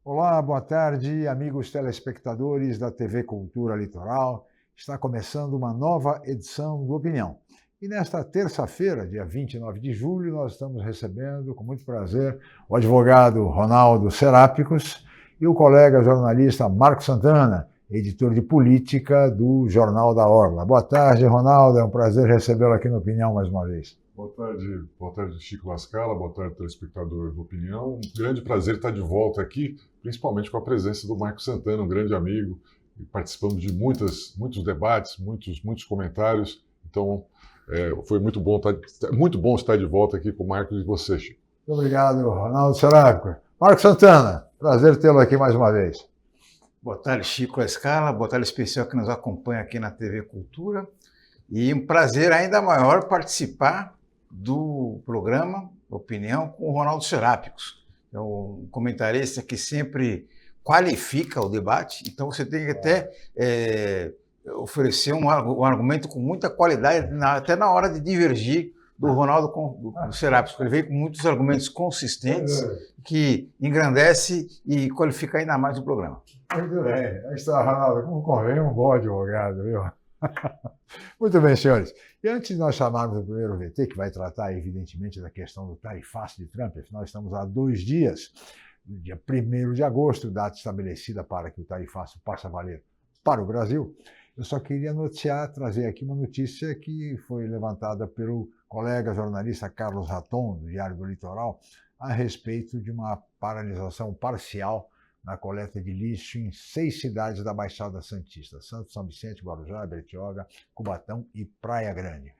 Olá, boa tarde, amigos telespectadores da TV Cultura Litoral. Está começando uma nova edição do Opinião. E nesta terça-feira, dia 29 de julho, nós estamos recebendo, com muito prazer, o advogado Ronaldo Serápicos e o colega jornalista Marco Santana, editor de política do Jornal da Orla. Boa tarde, Ronaldo, é um prazer recebê-lo aqui no Opinião mais uma vez. Boa tarde, Chico Lascala, boa tarde, telespectador do Opinião. Um grande prazer estar de volta aqui, principalmente com a presença do Marco Santana, um grande amigo. Participamos de muitos debates, muitos comentários. Então, foi muito bom estar de volta aqui com o Marco e você, Chico. Muito obrigado, Ronaldo Serápico. Marco Santana, prazer tê-lo aqui mais uma vez. Boa tarde, Chico Lascala, boa tarde especial que nos acompanha aqui na TV Cultura. E um prazer ainda maior participar do programa Opinião com o Ronaldo Serápicos. É um comentarista que sempre qualifica o debate, então você tem que até oferecer um argumento com muita qualidade, até na hora de divergir do Ronaldo do Serápicos. Ele veio com muitos argumentos consistentes que engrandece e qualifica ainda mais o programa. Muito bem. Aí está, Ronaldo, como convém, um bom advogado, viu? Muito bem, senhores. E antes de nós chamarmos o primeiro VT, que vai tratar, evidentemente, da questão do tarifaço de Trump, afinal, estamos há 2 dias, no dia 1º de agosto, data estabelecida para que o tarifaço passe a valer para o Brasil, eu só queria trazer aqui uma notícia que foi levantada pelo colega jornalista Carlos Raton, do Diário do Litoral, a respeito de uma paralisação parcial na coleta de lixo em 6 cidades da Baixada Santista: Santos, São Vicente, Guarujá, Bertioga, Cubatão e Praia Grande.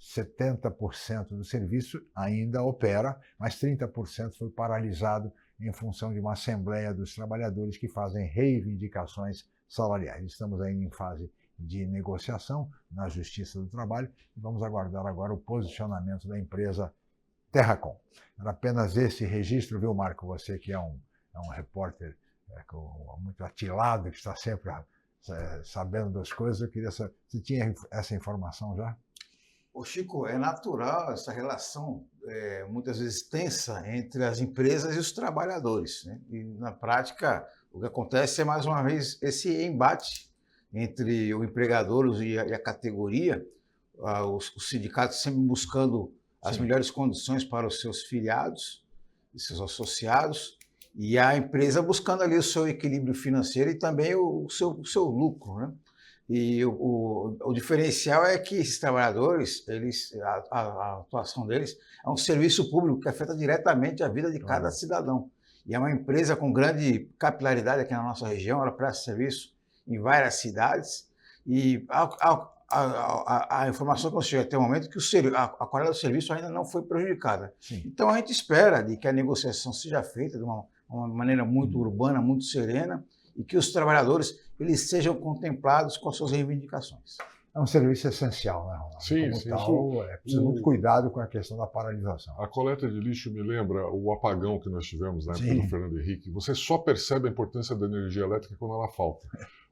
70% do serviço ainda opera, mas 30% foi paralisado em função de uma assembleia dos trabalhadores que fazem reivindicações salariais. Estamos ainda em fase de negociação na Justiça do Trabalho e vamos aguardar agora o posicionamento da empresa Terracom. Era apenas esse registro, viu, Marco? Você que é um repórter muito atilado, que está sempre sabendo das coisas. Eu queria saber, você tinha essa informação já? Ô Chico, é natural essa relação, muitas vezes tensa, entre as empresas e os trabalhadores, né? E na prática, o que acontece é, mais uma vez, esse embate entre o empregador e a categoria, os sindicatos sempre buscando as melhores condições para os seus filiados e seus associados, e a empresa buscando ali o seu equilíbrio financeiro e também o seu lucro, né? E o diferencial é que esses trabalhadores, a atuação deles é um serviço público que afeta diretamente a vida de cada cidadão. E é uma empresa com grande capilaridade aqui na nossa região, ela presta serviço em várias cidades, e a informação que eu chego até o momento é que a qualidade do serviço ainda não foi prejudicada. Sim. Então a gente espera de que a negociação seja feita de uma maneira muito urbana, muito serena, e que os trabalhadores eles sejam contemplados com as suas reivindicações. É um serviço essencial, né, Ronaldo? Sim, como sim. Tal, precisa muito cuidado com a questão da paralisação. A coleta de lixo me lembra o apagão que nós tivemos na época do Fernando Henrique. Você só percebe a importância da energia elétrica quando ela falta.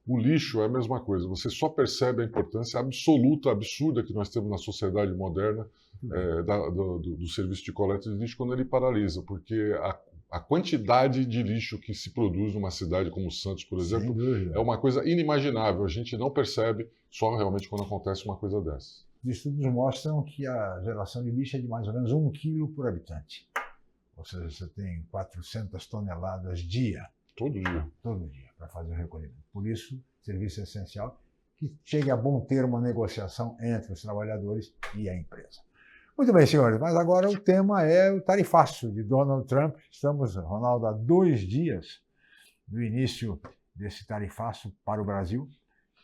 O lixo é a mesma coisa. Você só percebe a importância absoluta, absurda que nós temos na sociedade moderna do serviço de coleta de lixo quando ele paralisa, porque a quantidade de lixo que se produz numa cidade como Santos, por exemplo, é uma coisa inimaginável. A gente não percebe só realmente quando acontece uma coisa dessa. Os estudos mostram que a geração de lixo é de mais ou menos 1 quilo por habitante. Ou seja, você tem 400 toneladas dia. Todo dia. Todo dia, para fazer o recolhimento. Por isso, serviço essencial, que chegue a bom termo a negociação entre os trabalhadores e a empresa. Muito bem, senhores, mas agora o tema é o tarifaço de Donald Trump. Estamos, Ronaldo, há 2 dias do início desse tarifaço para o Brasil,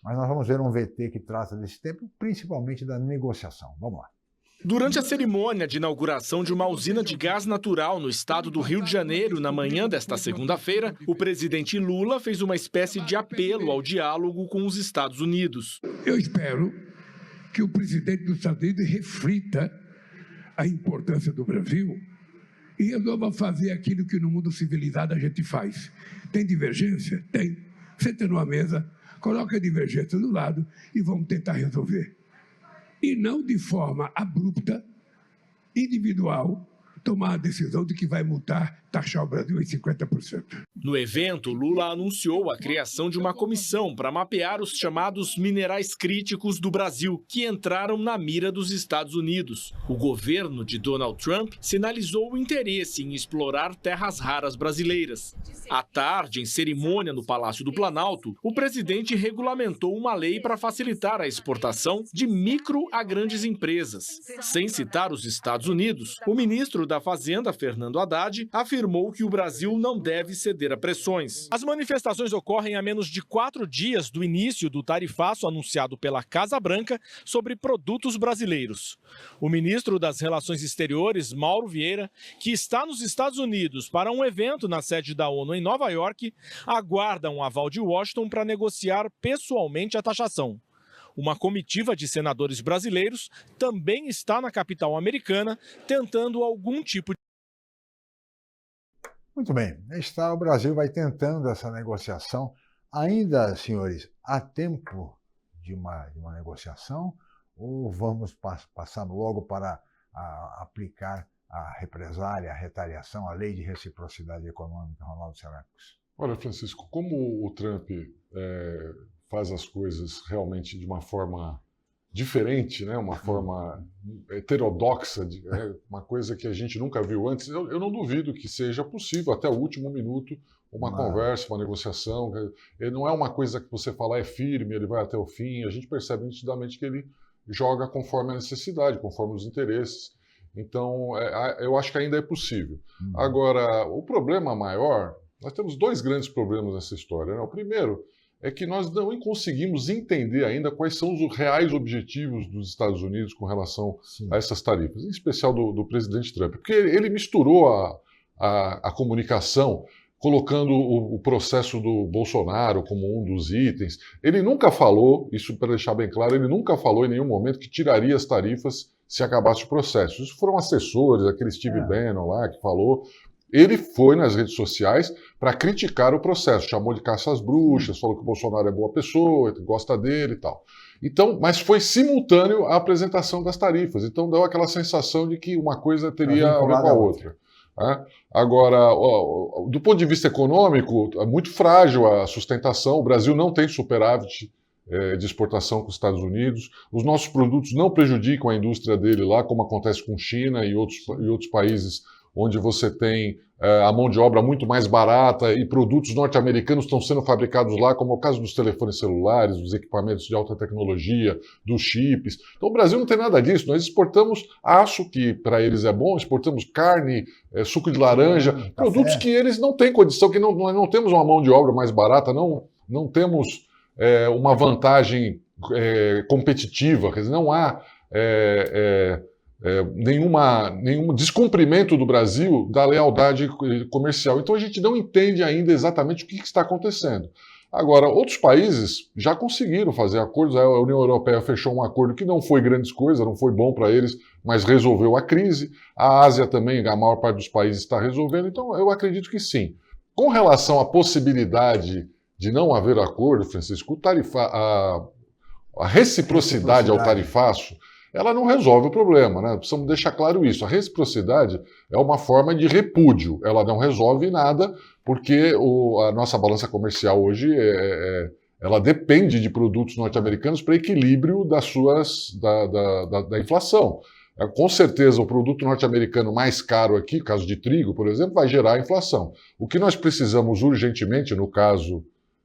mas nós vamos ver um VT que trata desse tempo, principalmente da negociação. Vamos lá. Durante a cerimônia de inauguração de uma usina de gás natural no estado do Rio de Janeiro, na manhã desta segunda-feira, o presidente Lula fez uma espécie de apelo ao diálogo com os Estados Unidos. Eu espero que o presidente dos Estados Unidos reflita a importância do Brasil e resolva fazer aquilo que no mundo civilizado a gente faz. Tem divergência? Tem. Senta numa mesa, coloca a divergência do lado e vamos tentar resolver. E não de forma abrupta, individual, tomar a decisão de que vai multar taxar o Brasil em 50%. No evento, Lula anunciou a criação de uma comissão para mapear os chamados minerais críticos do Brasil, que entraram na mira dos Estados Unidos. O governo de Donald Trump sinalizou o interesse em explorar terras raras brasileiras. À tarde, em cerimônia no Palácio do Planalto, o presidente regulamentou uma lei para facilitar a exportação de micro a grandes empresas. Sem citar os Estados Unidos, o ministro da Fazenda, Fernando Haddad, afirmou que o Brasil não deve ceder a pressões. As manifestações ocorrem a menos de 4 dias do início do tarifaço anunciado pela Casa Branca sobre produtos brasileiros. O ministro das Relações Exteriores, Mauro Vieira, que está nos Estados Unidos para um evento na sede da ONU em Nova York, aguarda um aval de Washington para negociar pessoalmente a taxação. Uma comitiva de senadores brasileiros também está na capital americana tentando algum tipo de... Muito bem, o Brasil vai tentando essa negociação. Ainda, senhores, há tempo de uma negociação ou vamos passar logo para aplicar a represália, a retaliação, a lei de reciprocidade econômica, Ronaldo Serracos? Olha, Francisco, como o Trump faz as coisas realmente de uma forma diferente, né? Uma forma heterodoxa, uma coisa que a gente nunca viu antes, eu não duvido que seja possível, até o último minuto, uma conversa, uma negociação. Não é uma coisa que você falar é firme, ele vai até o fim, a gente percebe nitidamente que ele joga conforme a necessidade, conforme os interesses. Então, eu acho que ainda é possível. Agora, o problema maior, nós temos 2 grandes problemas nessa história, né? O primeiro é que nós não conseguimos entender ainda quais são os reais objetivos dos Estados Unidos com relação a essas tarifas, em especial do presidente Trump. Porque ele misturou a comunicação, colocando o processo do Bolsonaro como um dos itens. Ele nunca falou, isso para deixar bem claro, ele nunca falou em nenhum momento que tiraria as tarifas se acabasse o processo. Isso foram assessores, aquele Steve Bannon lá que falou. Ele foi nas redes sociais para criticar o processo, chamou de caça às bruxas, falou que o Bolsonaro é boa pessoa, que gosta dele e tal. Então, mas foi simultâneo à apresentação das tarifas, então deu aquela sensação de que uma coisa teria a ver com a outra. Agora, do ponto de vista econômico, é muito frágil a sustentação, o Brasil não tem superávit de exportação com os Estados Unidos, os nossos produtos não prejudicam a indústria dele lá, como acontece com China e outros países onde você tem a mão de obra muito mais barata e produtos norte-americanos estão sendo fabricados lá, como é o caso dos telefones celulares, dos equipamentos de alta tecnologia, dos chips. Então o Brasil não tem nada disso, nós exportamos aço, que para eles é bom, exportamos carne, suco de laranja, produtos que eles não têm condição, que nós não temos uma mão de obra mais barata, não temos uma vantagem competitiva, quer dizer, não há nenhum descumprimento do Brasil da lealdade comercial. Então a gente não entende ainda exatamente o que está acontecendo. Agora, outros países já conseguiram fazer acordos, a União Europeia fechou um acordo que não foi grandes coisas, não foi bom para eles, mas resolveu a crise. A Ásia também, a maior parte dos países está resolvendo, então eu acredito que sim. Com relação à possibilidade de não haver acordo, Francisco, a reciprocidade ao tarifaço, ela não resolve o problema, né? Precisamos deixar claro isso. A reciprocidade é uma forma de repúdio, ela não resolve nada, porque a nossa balança comercial hoje ela depende de produtos norte-americanos para equilíbrio da inflação. Com certeza, o produto norte-americano mais caro aqui, caso de trigo, por exemplo, vai gerar inflação. O que nós precisamos urgentemente, no caso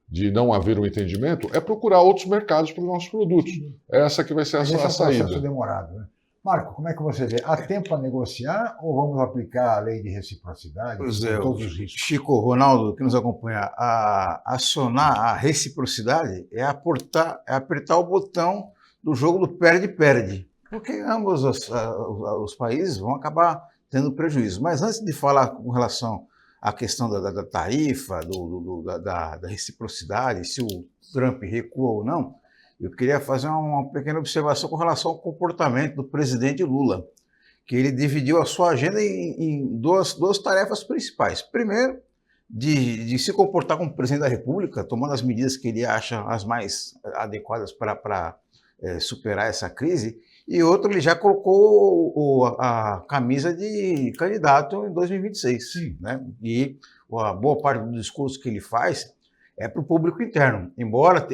de não haver um entendimento, é procurar outros mercados para os nossos produtos. Essa que vai ser a saída. Esse é um processo demorado, né? Marco, como é que você vê? Há tempo a negociar ou vamos aplicar a lei de reciprocidade? Pois é, Chico, Ronaldo, que nos acompanha, acionar a reciprocidade é apertar o botão do jogo do perde-perde, porque ambos os países vão acabar tendo prejuízo. Mas antes de falar com relação à questão da tarifa, da reciprocidade, se o Trump recua ou não, eu queria fazer uma pequena observação com relação ao comportamento do presidente Lula, que ele dividiu a sua agenda em duas tarefas principais. Primeiro, de se comportar como presidente da República, tomando as medidas que ele acha as mais adequadas para superar essa crise, e outro, ele já colocou a camisa de candidato em 2026. Sim. Né? E a boa parte do discurso que ele faz é para o público interno. Embora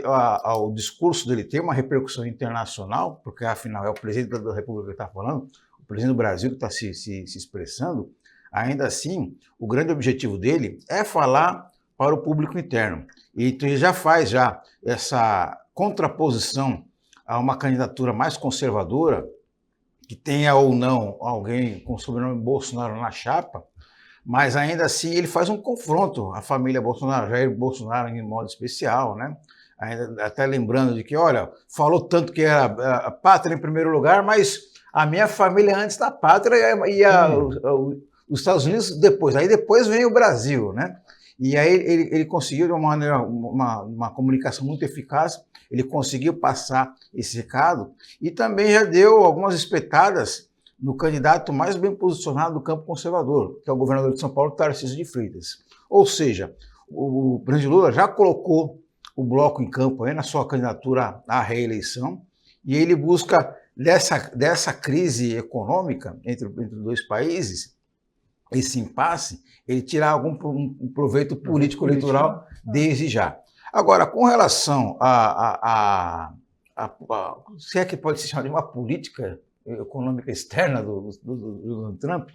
o discurso dele tenha uma repercussão internacional, porque afinal é o presidente da República que está falando, o presidente do Brasil que está se expressando, ainda assim, o grande objetivo dele é falar para o público interno. E então, ele já faz essa contraposição a uma candidatura mais conservadora, que tenha ou não alguém com o sobrenome Bolsonaro na chapa, mas ainda assim ele faz um confronto à família Bolsonaro, Jair Bolsonaro em modo especial, né? Ainda, até lembrando de que, olha, falou tanto que era a pátria em primeiro lugar, mas a minha família antes da pátria e os Estados Unidos depois. Aí depois vem o Brasil, né? E aí ele conseguiu, de uma maneira, uma comunicação muito eficaz, ele conseguiu passar esse recado e também já deu algumas espetadas no candidato mais bem posicionado do campo conservador, que é o governador de São Paulo, Tarcísio de Freitas. Ou seja, o presidente Lula já colocou o bloco em campo aí na sua candidatura à reeleição e ele busca, dessa crise econômica entre dois países, esse impasse, ele tirar algum proveito político-eleitoral desde já. Agora, com relação se é que pode se chamar de uma política econômica externa do Donald Trump,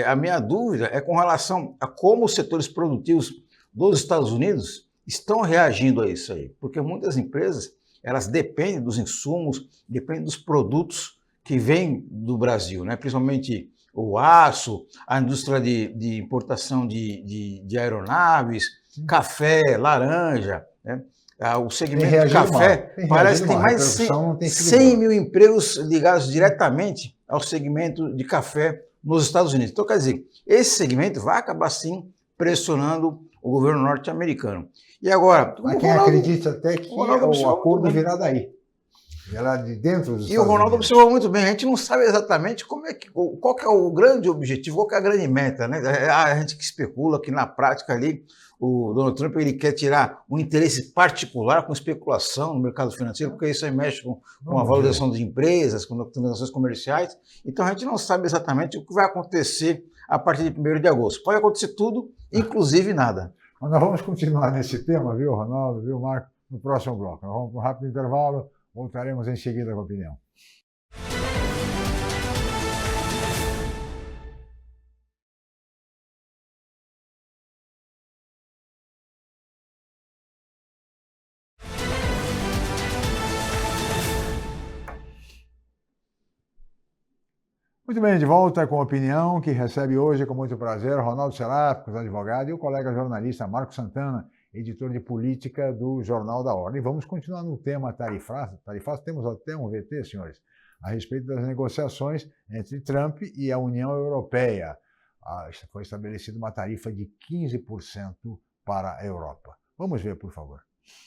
a minha dúvida é com relação a como os setores produtivos dos Estados Unidos estão reagindo a isso aí, porque muitas empresas, elas dependem dos insumos, dependem dos produtos que vêm do Brasil, né? Principalmente o aço, a indústria de importação de aeronaves, café, laranja, né? O segmento de café parece que tem mais de 100 mil empregos ligados diretamente ao segmento de café nos Estados Unidos. Então, quer dizer, esse segmento vai acabar, sim, pressionando o governo norte-americano. E agora... Há quem acredita até que o acordo virá daí. Virá de dentro dos Estados Unidos. E o Ronaldo observou muito bem, a gente não sabe exatamente qual que é o grande objetivo, qual que é a grande meta, né? A gente que especula que na prática ali o Donald Trump ele quer tirar um interesse particular com especulação no mercado financeiro, porque isso aí mexe com a valorização de empresas, com transações comerciais. Então a gente não sabe exatamente o que vai acontecer a partir de 1º de agosto. Pode acontecer tudo, inclusive nada. Mas nós vamos continuar nesse tema, viu, Ronaldo, viu, Marco, no próximo bloco. Nós vamos para um rápido intervalo, voltaremos em seguida com a opinião. Muito bem, de volta com a opinião, que recebe hoje com muito prazer Ronaldo Serápicos, advogado, e o colega jornalista Marco Santana, editor de política do Jornal da Ordem. Vamos continuar no tema tarifaço. Temos até um VT, senhores, a respeito das negociações entre Trump e a União Europeia. Foi estabelecida uma tarifa de 15% para a Europa. Vamos ver, por favor.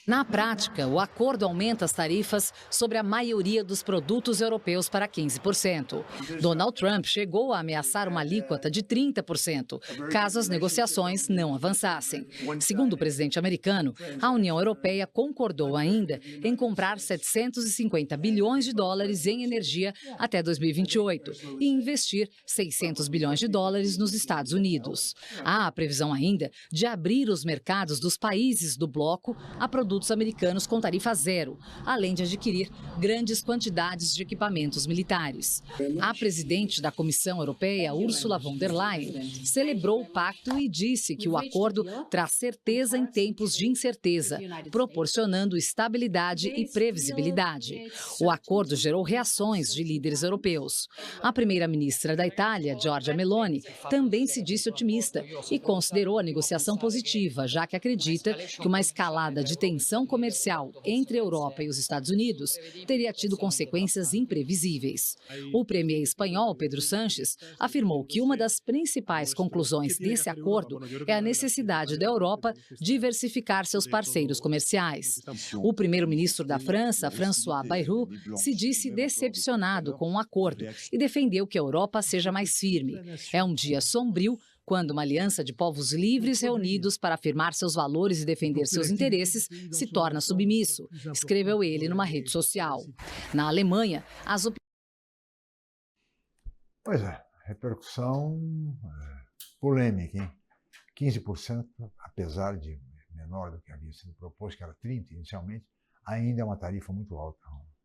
Na prática, o acordo aumenta as tarifas sobre a maioria dos produtos europeus para 15%. Donald Trump chegou a ameaçar uma alíquota de 30%, caso as negociações não avançassem. Segundo o presidente americano, a União Europeia concordou ainda em comprar 750 bilhões de dólares em energia até 2028 e investir 600 bilhões de dólares nos Estados Unidos. Há a previsão ainda de abrir os mercados dos países do bloco a produtos americanos com tarifa zero, além de adquirir grandes quantidades de equipamentos militares. A presidente da Comissão Europeia, Ursula von der Leyen, celebrou o pacto e disse que o acordo traz certeza em tempos de incerteza, proporcionando estabilidade e previsibilidade. O acordo gerou reações de líderes europeus. A primeira-ministra da Itália, Giorgia Meloni, também se disse otimista e considerou a negociação positiva, já que acredita que uma escalada de tensão comercial entre a Europa e os Estados Unidos teria tido consequências imprevisíveis. O premier espanhol, Pedro Sánchez, afirmou que uma das principais conclusões desse acordo é a necessidade da Europa diversificar seus parceiros comerciais. O primeiro-ministro da França, François Bayrou, se disse decepcionado com o acordo e defendeu que a Europa seja mais firme. É um dia sombrio quando uma aliança de povos livres reunidos para afirmar seus valores e defender seus interesses se torna submisso, escreveu ele numa rede social. Na Alemanha, as Pois é, repercussão polêmica, hein? 15%, apesar de menor do que havia sido proposto, que era 30% inicialmente, ainda é uma tarifa muito alta.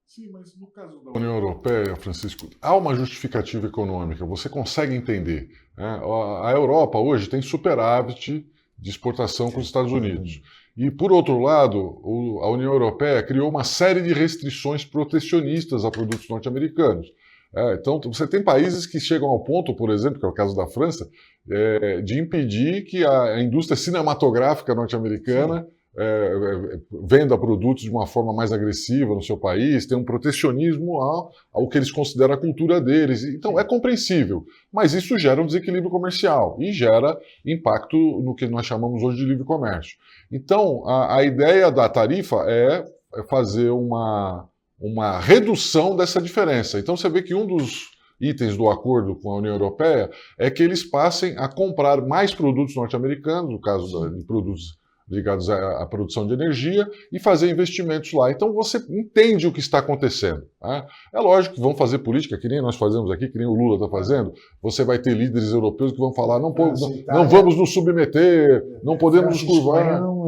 Sim, mas no caso da União Europeia, Francisco, há uma justificativa econômica, você consegue entender, né? A Europa hoje tem superávit de exportação com os Estados Unidos. E, por outro lado, a União Europeia criou uma série de restrições protecionistas a produtos norte-americanos. Então, você tem países que chegam ao ponto, por exemplo, que é o caso da França, de impedir que a indústria cinematográfica norte-americana venda produtos de uma forma mais agressiva no seu país, tem um protecionismo ao que eles consideram a cultura deles. Então, é compreensível, mas isso gera um desequilíbrio comercial e gera impacto no que nós chamamos hoje de livre comércio. Então, a ideia da tarifa é fazer uma redução dessa diferença. Então você vê que um dos itens do acordo com a União Europeia é que eles passem a comprar mais produtos norte-americanos, no caso de produtos ligados à produção de energia, e fazer investimentos lá. Então você entende o que está acontecendo. Né? É lógico que vão fazer política, que nem nós fazemos aqui, que nem o Lula está fazendo. Você vai ter líderes europeus que vão falar, não vamos nos submeter, não podemos nos curvar. Não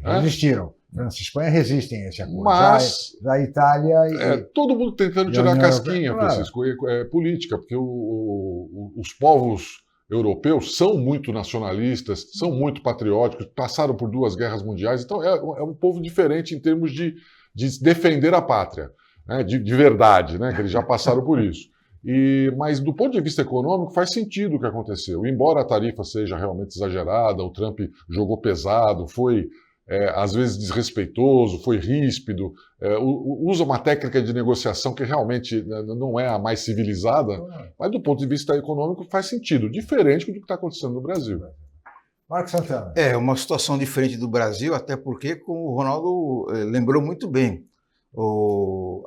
resistiram. França e Espanha resistem a esse acordo. Mas já a Itália... todo mundo tentando tirar a casquinha, Francisco, é política, porque os povos europeus são muito nacionalistas, são muito patrióticos, passaram por 2 guerras mundiais, então é um povo diferente em termos de defender a pátria, né, de verdade, né, que eles já passaram por isso. Mas do ponto de vista econômico faz sentido o que aconteceu. Embora a tarifa seja realmente exagerada, o Trump jogou pesado, foi às vezes desrespeitoso, foi ríspido, usa uma técnica de negociação que realmente não é a mais civilizada, mas do ponto de vista econômico faz sentido, diferente do que está acontecendo no Brasil. Marcos Santana. É uma situação diferente do Brasil, até porque, como o Ronaldo lembrou muito bem, o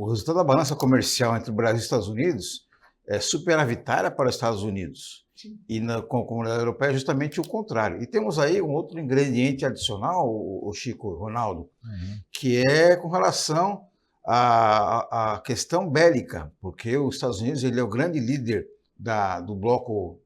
resultado da balança comercial entre o Brasil e os Estados Unidos é superavitária para os Estados Unidos. E com a comunidade europeia é justamente o contrário. E temos aí um outro ingrediente adicional, o Chico, Ronaldo, que é com relação à questão bélica, porque os Estados Unidos ele é o grande líder do bloco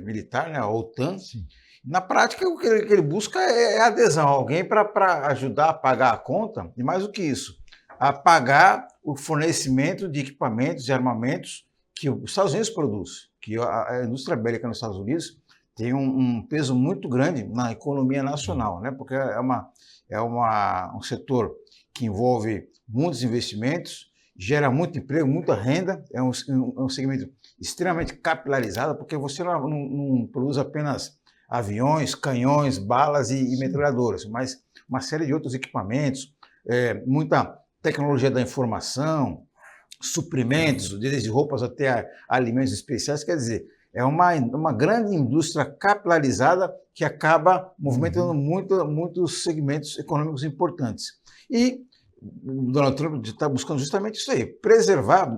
militar, né, a OTAN. Sim. Na prática, o que ele busca é adesão, alguém para ajudar a pagar a conta, e mais do que isso, a pagar o fornecimento de equipamentos e armamentos que os Estados Unidos produz, que a indústria bélica nos Estados Unidos tem um peso muito grande na economia nacional, né? Porque é um setor que envolve muitos investimentos, gera muito emprego, muita renda, é um segmento extremamente capilarizado, porque você não produz apenas aviões, canhões, balas e metralhadoras, mas uma série de outros equipamentos, muita tecnologia da informação, suprimentos, desde roupas até alimentos especiais, quer dizer, é uma grande indústria capilarizada que acaba movimentando muitos segmentos econômicos importantes. E o Donald Trump está buscando justamente isso aí, preservar,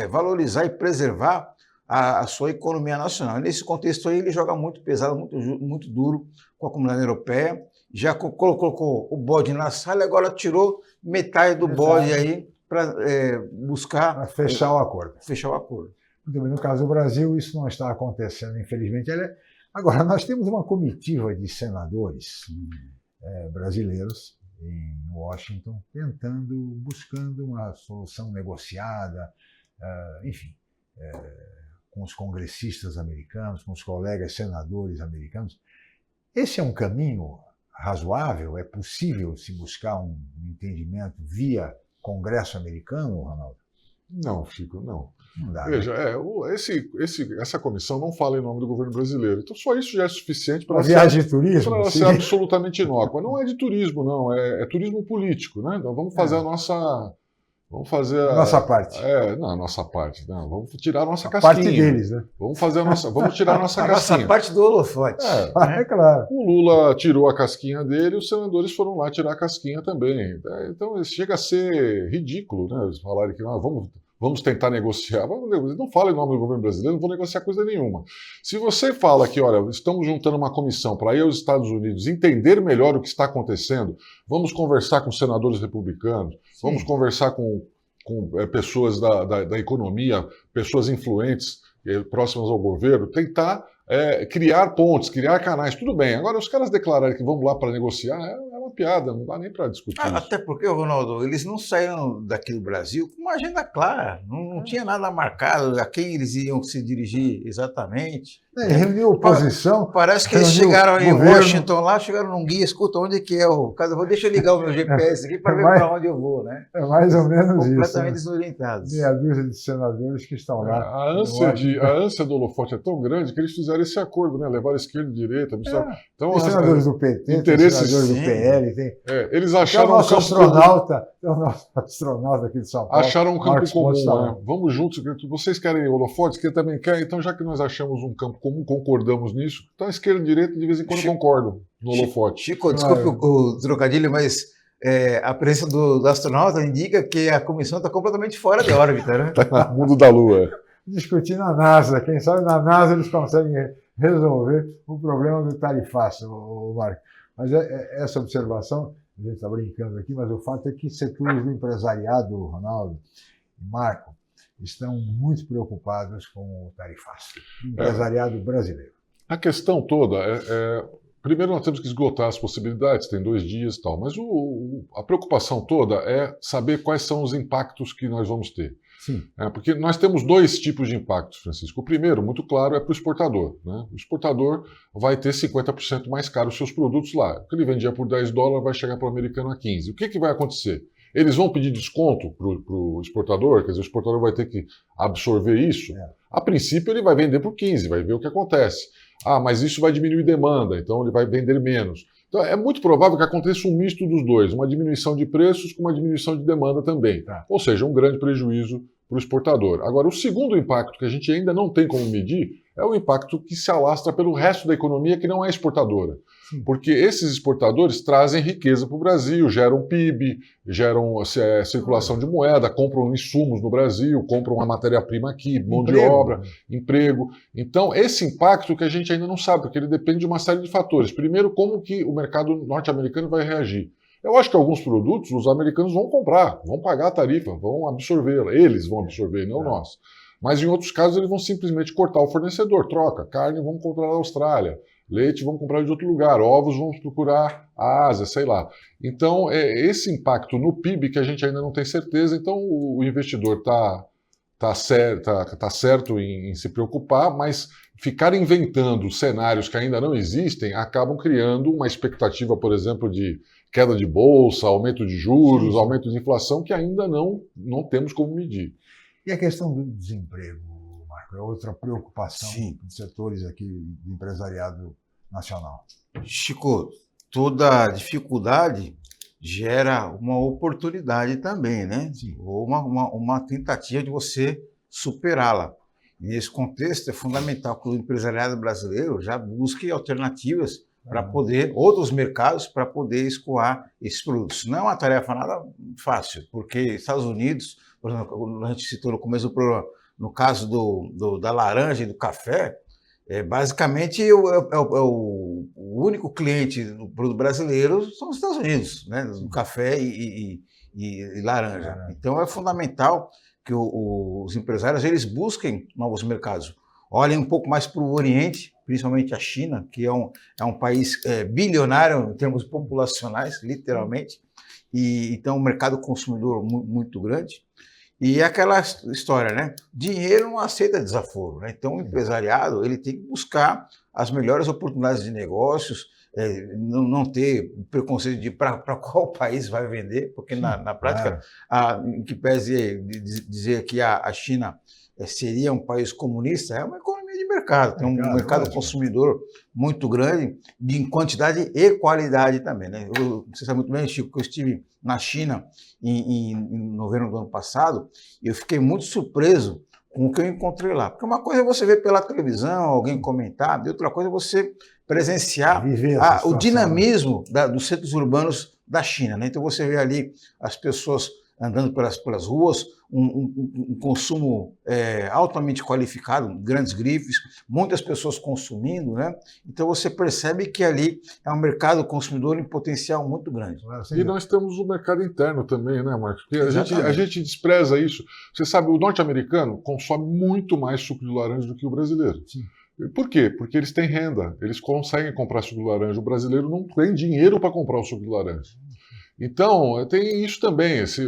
valorizar e preservar a sua economia nacional. E nesse contexto aí ele joga muito pesado, muito duro com a comunidade europeia, já colocou o bode na sala e agora tirou metade do bode aí, para buscar... Para fechar o acordo. Fechar o acordo. No caso do Brasil, isso não está acontecendo, infelizmente. Agora, nós temos uma comitiva de senadores brasileiros em Washington, buscando uma solução negociada, enfim, com os congressistas americanos, com os colegas senadores americanos. Esse é um caminho razoável? É possível se buscar um entendimento via Congresso americano, Ronaldo? Não, Chico, não. Não dá, veja, né? essa comissão não fala em nome do governo brasileiro. Então só isso já é suficiente para ela viagem de turismo, ela ser absolutamente inócua. Não é de turismo, não. É turismo político, né? Então vamos fazer a nossa... Vamos fazer a nossa parte. Não, a nossa parte. Não, vamos tirar a nossa a casquinha. Parte deles, né? Vamos tirar a nossa casquinha. A nossa parte do holofote. É claro. O Lula tirou a casquinha dele, os senadores foram lá tirar a casquinha também. Então chega a ser ridículo, né? Eles falarem que vamos vamos tentar negociar. Não fala em nome do governo brasileiro, não vou negociar coisa nenhuma. Se você fala que, olha, estamos juntando uma comissão para ir aos Estados Unidos entender melhor o que está acontecendo, vamos conversar com senadores republicanos, vamos conversar com pessoas da economia, pessoas influentes, próximas ao governo, tentar criar pontes, criar canais, tudo bem. Agora, os caras declararem que vamos lá para negociar, é uma piada, não dá nem para discutir isso. Até porque, Ronaldo, eles não saíram daqui do Brasil com uma agenda clara, não tinha nada marcado a quem eles iam se dirigir exatamente. Reuniu oposição. Parece que eles chegaram em Washington lá, chegaram num guia, escuta, onde é que é o... Deixa eu ligar o meu GPS aqui para ver para onde eu vou, né? É mais ou menos isso. Completamente desorientados. Meia dúzia de senadores que estão lá. A ânsia do holofote é tão grande que eles fizeram esse acordo, né? Levaram esquerda e direita. Então, tem senadores do PT, interesses, tem senadores do PL. Eles acharam o nosso astronauta aqui de São Paulo. Acharam um campo comum, né? Vamos juntos. Vocês querem holofotes, que também quer. Então, já que nós achamos um campo comum, concordamos nisso, então a esquerda e a direita de vez em quando concordam no holofote. Chico, desculpe o trocadilho, mas a presença do astronauta indica que a comissão está completamente fora de órbita, né? Está no mundo da Lua. Discutir na NASA. Quem sabe na NASA eles conseguem resolver o problema do tarifaço, Marco. Mas essa observação, a gente está brincando aqui, mas o fato é que setores do empresariado, Ronaldo e Marco, estão muito preocupados com o tarifaço, o empresariado brasileiro. A questão toda primeiro nós temos que esgotar as possibilidades, tem 2 dias e tal, mas a preocupação toda é saber quais são os impactos que nós vamos ter. Sim. Porque nós temos 2 tipos de impactos, Francisco. O primeiro, muito claro, é para o exportador, né? O exportador vai ter 50% mais caro os seus produtos lá. O que ele vendia por $10 vai chegar para o americano a 15. O que vai acontecer? Eles vão pedir desconto para o exportador, quer dizer, o exportador vai ter que absorver isso. A princípio, ele vai vender por 15, vai ver o que acontece. Mas isso vai diminuir demanda, então ele vai vender menos. Então, é muito provável que aconteça um misto dos dois, uma diminuição de preços com uma diminuição de demanda também. Ou seja, um grande prejuízo para o exportador. Agora, o segundo impacto que a gente ainda não tem como medir é o impacto que se alastra pelo resto da economia que não é exportadora. Sim. Porque esses exportadores trazem riqueza para o Brasil, geram PIB, geram circulação de moeda, compram insumos no Brasil, compram uma matéria-prima aqui, mão de obra, emprego. Então, esse impacto que a gente ainda não sabe, porque ele depende de uma série de fatores. Primeiro, como que o mercado norte-americano vai reagir. Eu acho que alguns produtos os americanos vão comprar, vão pagar a tarifa, vão absorvê-la. Eles vão absorver, não nós. Mas em outros casos eles vão simplesmente cortar o fornecedor. Troca, carne vamos comprar da Austrália, leite vamos comprar de outro lugar, ovos vamos procurar a Ásia, sei lá. Então, esse impacto no PIB que a gente ainda não tem certeza, então o investidor está certo em se preocupar, mas ficar inventando cenários que ainda não existem acabam criando uma expectativa, por exemplo, de queda de bolsa, aumento de juros, aumento de inflação, que ainda não temos como medir. E a questão do desemprego, Marco, é outra preocupação dos setores aqui do empresariado nacional. Chico, toda dificuldade gera uma oportunidade também, né? Ou uma tentativa de você superá-la. Nesse contexto, é fundamental que o empresariado brasileiro já busque alternativas para poder, outros mercados, para poder escoar esses produtos. Não é uma tarefa nada fácil, porque Estados Unidos, por exemplo, a gente citou no começo do programa, no caso da laranja e do café, basicamente o único cliente do produto brasileiro são os Estados Unidos, né? Do café e laranja. Então é fundamental que os empresários eles busquem novos mercados. Olhem um pouco mais para o Oriente, principalmente a China, que é um país bilionário em termos populacionais, literalmente, e então um mercado consumidor muito grande. E é aquela história, né? Dinheiro não aceita desaforo, né? Então o empresariado ele tem que buscar as melhores oportunidades de negócios, não ter preconceito de para qual país vai vender, porque na prática, em que pese dizer que a China seria um país comunista, é uma economia de mercado, tem um mercado consumidor muito grande, em quantidade e qualidade também, né? Você sabe muito bem, Chico, que eu estive na China em novembro do ano passado e eu fiquei muito surpreso com o que eu encontrei lá. Porque uma coisa é você ver pela televisão, alguém comentar, e outra coisa é você presenciar o dinamismo dos centros urbanos da China, né? Então você vê ali as pessoas andando pelas ruas, um consumo altamente qualificado, grandes grifes, muitas pessoas consumindo, né? Então você percebe que ali é um mercado consumidor em potencial muito grande. E nós temos o mercado interno também, né, Marcos? Porque a gente despreza isso. Você sabe, o norte-americano consome muito mais suco de laranja do que o brasileiro. Sim. Por quê? Porque eles têm renda, eles conseguem comprar suco de laranja. O brasileiro não tem dinheiro para comprar o suco de laranja. Então, tem isso também. Se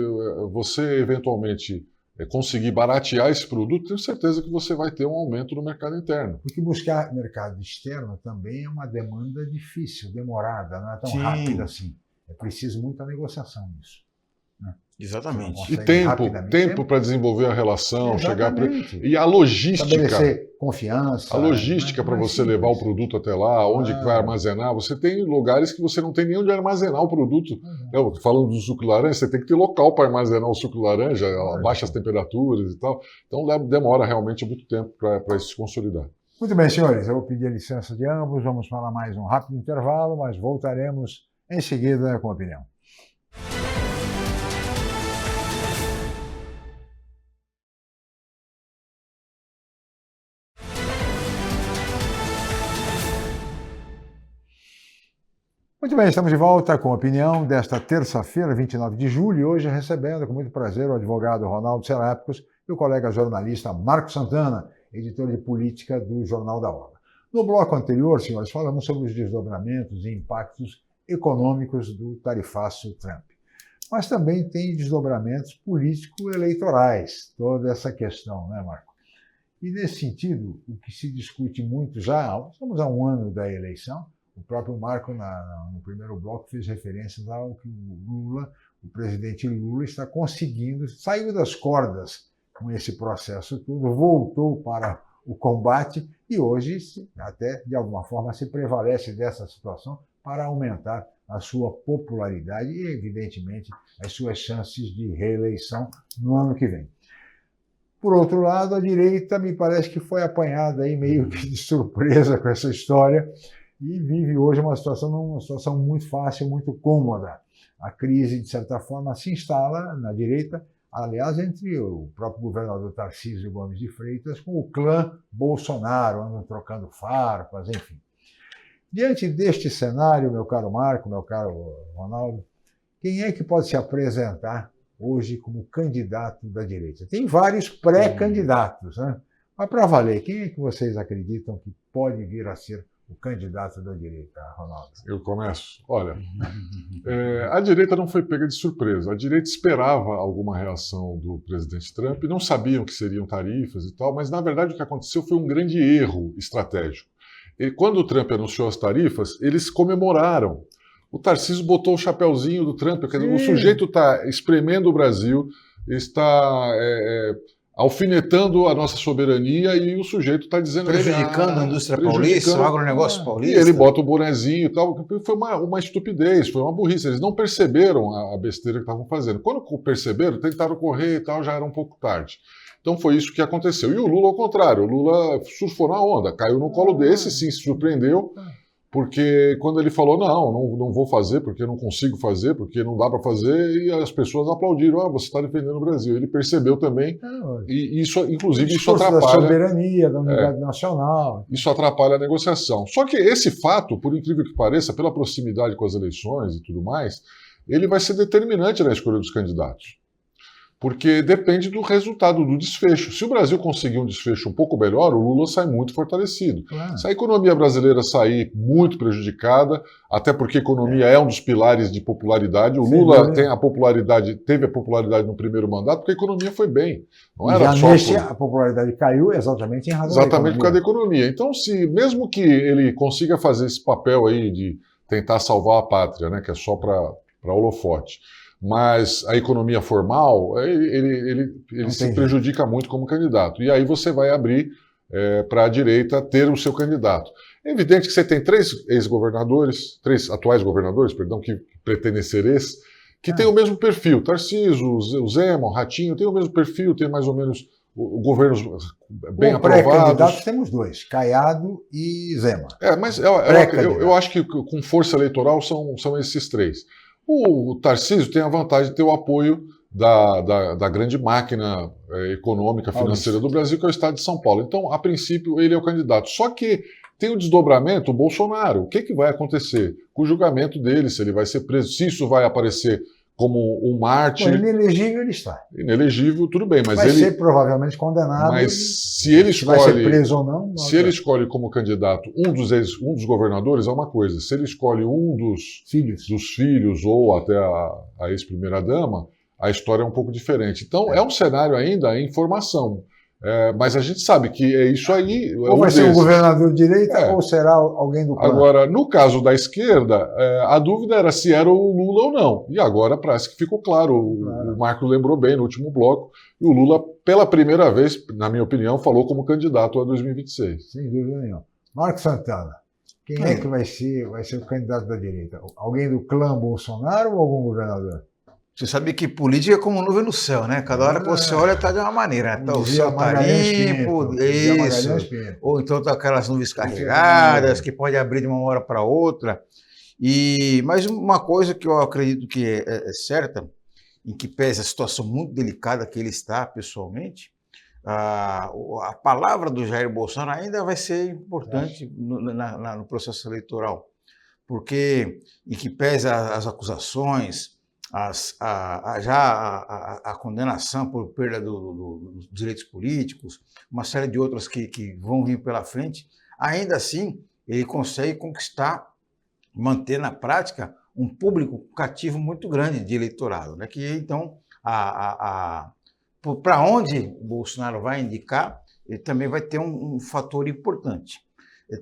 você eventualmente conseguir baratear esse produto, tenho certeza que você vai ter um aumento no mercado interno. Porque buscar mercado externo também é uma demanda difícil, demorada, não é tão Sim. rápida assim. É preciso muita negociação nisso. Né? Exatamente. E tempo para desenvolver a relação, chegar e a logística. Estabelecer confiança. A logística para você levar o produto até lá, onde que vai armazenar. Você tem lugares que você não tem nem onde armazenar o produto. Falando do suco de laranja, você tem que ter local para armazenar o suco de laranja, a baixas temperaturas e tal. Então demora realmente muito tempo para isso se consolidar. Muito bem, senhores, eu vou pedir a licença de ambos, vamos falar mais um rápido intervalo, mas voltaremos em seguida com a opinião. Muito bem, estamos de volta com a opinião desta terça-feira, 29 de julho, e hoje recebendo com muito prazer o advogado Ronaldo Serapicos e o colega jornalista Marco Santana, editor de política do Jornal da Hora. No bloco anterior, senhores, falamos sobre os desdobramentos e impactos econômicos do tarifaço Trump. Mas também tem desdobramentos político-eleitorais, toda essa questão, né, Marco? E nesse sentido, o que se discute muito já, estamos há um ano da eleição, o próprio Marco, no primeiro bloco, fez referências ao que o presidente Lula está conseguindo, saiu das cordas com esse processo todo, voltou para o combate e hoje, até de alguma forma, se prevalece dessa situação para aumentar a sua popularidade e, evidentemente, as suas chances de reeleição no ano que vem. Por outro lado, a direita me parece que foi apanhada aí meio que de surpresa com essa história, e vive hoje uma situação muito fácil, muito cômoda. A crise, de certa forma, se instala na direita, aliás, entre o próprio governador Tarcísio Gomes de Freitas com o clã Bolsonaro, andam trocando farpas, enfim. Diante deste cenário, meu caro Marco, meu caro Ronaldo, quem é que pode se apresentar hoje como candidato da direita? Tem vários pré-candidatos, né? Mas para valer, quem é que vocês acreditam que pode vir a ser o candidato da direita, Ronaldo? Eu começo. Olha, a direita não foi pega de surpresa. A direita esperava alguma reação do presidente Trump, não sabiam que seriam tarifas e tal, mas na verdade o que aconteceu foi um grande erro estratégico. E quando o Trump anunciou as tarifas, eles comemoraram. O Tarcísio botou o chapeuzinho do Trump, quer dizer, o sujeito está espremendo o Brasil, está alfinetando a nossa soberania e o sujeito está dizendo... Prejudicando a indústria paulista, o agronegócio paulista. E ele bota o bonezinho e tal. Foi uma estupidez, foi uma burrice. Eles não perceberam a besteira que estavam fazendo. Quando perceberam, tentaram correr e tal, já era um pouco tarde. Então foi isso que aconteceu. E o Lula, ao contrário, o Lula surfou na onda, caiu no colo desse, sim, se surpreendeu. Porque quando ele falou, não vou fazer, porque não consigo fazer, porque não dá para fazer, e as pessoas aplaudiram, você está defendendo o Brasil. Ele percebeu também, e isso, inclusive, isso atrapalha... da soberania, da unidade nacional. Isso atrapalha a negociação. Só que esse fato, por incrível que pareça, pela proximidade com as eleições e tudo mais, ele vai ser determinante na escolha dos candidatos. Porque depende do resultado do desfecho. Se o Brasil conseguir um desfecho um pouco melhor, o Lula sai muito fortalecido. Claro. Se a economia brasileira sair muito prejudicada, até porque a economia é um dos pilares de popularidade, o Lula teve a popularidade no primeiro mandato porque a economia foi bem. Não era só a popularidade caiu exatamente em razão exatamente por causa da economia. Então, se mesmo que ele consiga fazer esse papel aí de tentar salvar a pátria, né, que é só para holofote, mas a economia formal, ele se prejudica muito como candidato. E aí você vai abrir para a direita ter o seu candidato. É evidente que você tem três atuais governadores, que pretendem ser que têm o mesmo perfil. Tarcísio, o Zema, o Ratinho, tem o mesmo perfil, tem mais ou menos governos bem aprovados. Pré-candidatos temos dois, Caiado e Zema. Mas eu acho que com força eleitoral são esses três. O Tarcísio tem a vantagem de ter o apoio da grande máquina econômica, financeira do Brasil, que é o Estado de São Paulo. Então, a princípio, ele é o candidato. Só que tem o desdobramento, o Bolsonaro. O que vai acontecer com o julgamento dele, se ele vai ser preso, se isso vai aparecer como um mártir. Inelegível ele está. Inelegível, tudo bem, mas vai ele... ser provavelmente condenado. Mas se ele escolhe... vai ser preso ou não... Se ele escolhe como candidato um dos governadores, é uma coisa. Se ele escolhe um dos filhos ou até a ex-primeira-dama, a história é um pouco diferente. Então, é um cenário ainda em formação. Mas a gente sabe que é isso aí. Ou vai ser um governador de direita ou será alguém do plano. Agora, no caso da esquerda, a dúvida era se era o Lula ou não. E agora parece que ficou claro. O Marco lembrou bem no último bloco. E o Lula, pela primeira vez, na minha opinião, falou como candidato a 2026. Sem dúvida nenhuma. Marco Santana, quem é que vai ser o candidato da direita? Alguém do clã Bolsonaro ou algum governador? Você sabe que política é como nuvem no céu, né? Cada hora que você olha está de uma maneira. Então, o céu está limpo, isso. Ou então está aquelas nuvens carregadas, que pode abrir de uma hora para outra. Mas uma coisa que eu acredito que é certa, em que pese a situação muito delicada que ele está pessoalmente, a palavra do Jair Bolsonaro ainda vai ser importante no processo eleitoral. Porque, em que pese as acusações, a condenação por perda dos direitos políticos, uma série de outras que vão vir pela frente, ainda assim ele consegue manter na prática um público cativo muito grande de eleitorado, né? Que então, para onde o Bolsonaro vai indicar, ele também vai ter um fator importante.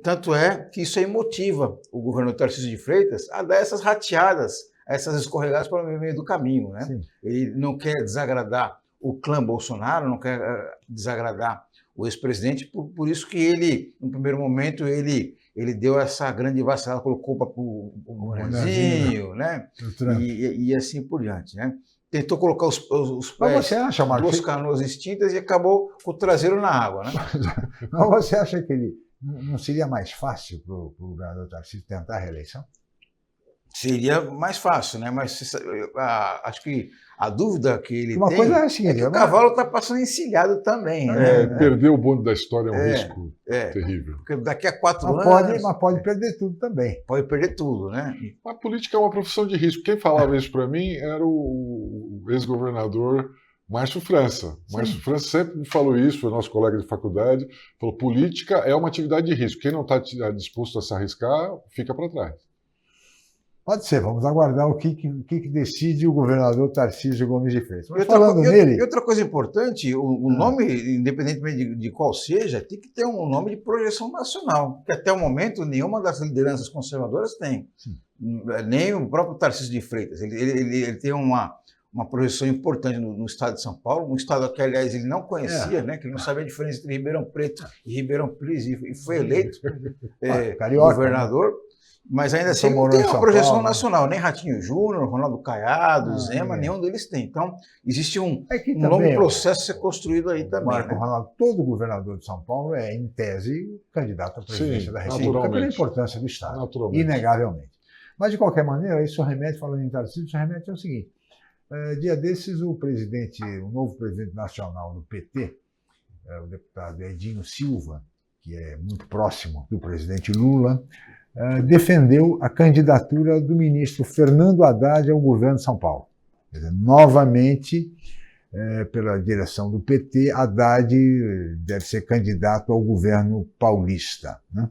Tanto é que isso aí motiva o governador Tarcísio de Freitas a dar essas rateadas, essas escorregadas para o meio do caminho, né? Sim. Ele não quer desagradar o clã Bolsonaro, não quer desagradar o ex-presidente, por isso que ele, no primeiro momento, ele deu essa grande vacilada, colocou para o Morazinho, né? E assim por diante, né? Tentou colocar os pés, duas canoas extintas e acabou com o traseiro na água, né? Mas você acha que não seria mais fácil para o governador Tarcísio tentar a reeleição? Seria mais fácil, né? Mas acho que a dúvida que ele tem coisa é a seguinte, que o cavalo está passando encilhado também. Né? Perder o bonde da história é um risco terrível. Porque daqui a 4 anos... Mas pode perder tudo também. Pode perder tudo, né? A política é uma profissão de risco. Quem falava isso para mim era o ex-governador Márcio França. Márcio França sempre falou isso, foi nosso colega de faculdade, falou: política é uma atividade de risco. Quem não está disposto a se arriscar, fica para trás. Pode ser, vamos aguardar o que decide o governador Tarcísio Gomes de Freitas. E outra coisa importante, o nome, independentemente de qual seja, tem que ter um nome de projeção nacional, que até o momento nenhuma das lideranças conservadoras tem. Sim. Nem o próprio Tarcísio de Freitas. Ele tem uma projeção importante no estado de São Paulo, um estado que, aliás, ele não conhecia, né, que ele não sabia a diferença entre Ribeirão Preto e Ribeirão Pires, e foi eleito governador. Mas ainda assim não tem uma projeção nacional, nem Ratinho Júnior, Ronaldo Caiado, Zema, nenhum deles tem. Então, existe um longo processo a ser construído aí também. Marco, Ronaldo, todo governador de São Paulo é, em tese, candidato à presidência da República pela importância do Estado, inegavelmente. Mas, de qualquer maneira, isso remete, falando em Tarcísio, isso remete ao seguinte. Dia desses, o novo presidente nacional do PT, o deputado Edinho Silva, que é muito próximo do presidente Lula, defendeu a candidatura do ministro Fernando Haddad ao governo de São Paulo. Quer dizer, novamente, pela direção do PT, Haddad deve ser candidato ao governo paulista, né?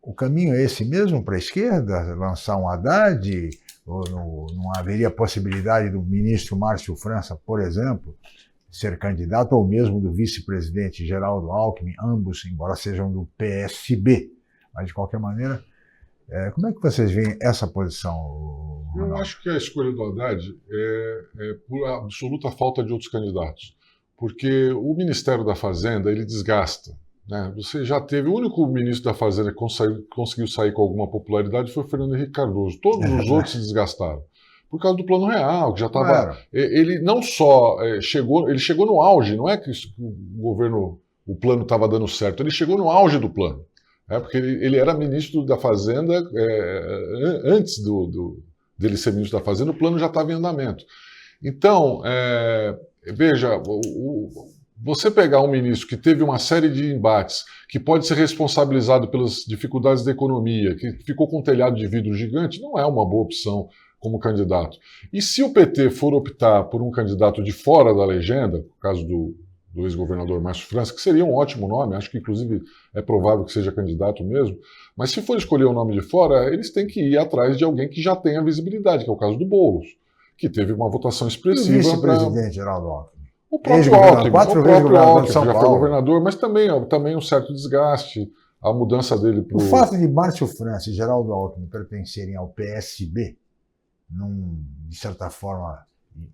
O caminho é esse mesmo para a esquerda? Lançar um Haddad? Ou não haveria possibilidade do ministro Márcio França, por exemplo, ser candidato, ou mesmo do vice-presidente Geraldo Alckmin, ambos, embora sejam do PSB? Mas, de qualquer maneira, como é que vocês veem essa posição, Ronaldo? Eu acho que a escolha do Haddad é por absoluta falta de outros candidatos. Porque o Ministério da Fazenda, ele desgasta, né? Você já teve, o único ministro da Fazenda que conseguiu sair com alguma popularidade foi o Fernando Henrique Cardoso. Todos os outros se desgastaram. Por causa do Plano Real, que já estava... Claro. Ele não só chegou no auge, não é que o plano estava dando certo, ele chegou no auge do plano. Porque ele era ministro da Fazenda antes dele ser ministro da Fazenda, o plano já estava em andamento. Então, veja, você pegar um ministro que teve uma série de embates, que pode ser responsabilizado pelas dificuldades da economia, que ficou com um telhado de vidro gigante, não é uma boa opção como candidato. E se o PT for optar por um candidato de fora da legenda, no caso do ex-governador Márcio França, que seria um ótimo nome, acho que inclusive é provável que seja candidato mesmo, mas se for escolher um nome de fora, eles têm que ir atrás de alguém que já tenha visibilidade, que é o caso do Boulos, que teve uma votação expressiva. O vice-presidente Geraldo Alckmin. O próprio Alckmin, já foi governador, mas também um certo desgaste, a mudança dele para o fato de Márcio França e Geraldo Alckmin pertencerem ao PSB, de certa forma,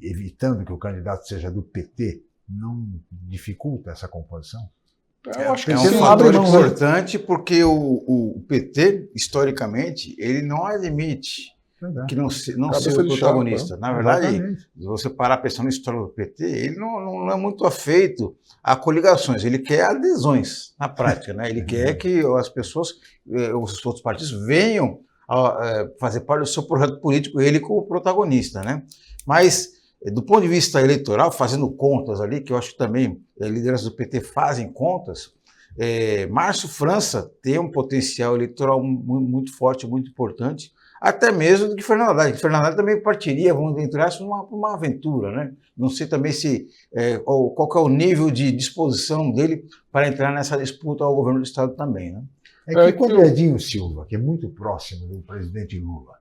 evitando que o candidato seja do PT, não dificulta essa composição? Eu acho que é um fator importante, porque o PT, historicamente, ele não admite que não seja o protagonista. Na verdade, se você parar pensando na história do PT, ele não é muito afeito a coligações, ele quer adesões na prática, né? Ele quer que as pessoas, os outros partidos venham a fazer parte do seu projeto político, ele como protagonista, né? Mas, do ponto de vista eleitoral, fazendo contas ali, que eu acho que também lideranças do PT fazem contas, Márcio França tem um potencial eleitoral muito forte, muito importante, até mesmo do que Fernando Haddad. Fernando Haddad também partiria, vamos entrar isso uma aventura, né? Não sei também qual que é o nível de disposição dele para entrar nessa disputa ao governo do Estado também, né? É que quando o Edinho Silva, que é muito próximo do presidente Lula,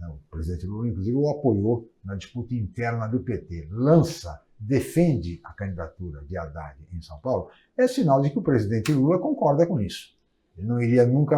o presidente Lula, inclusive, o apoiou na disputa interna do PT, defende a candidatura de Haddad em São Paulo, é sinal de que o presidente Lula concorda com isso. Ele não iria nunca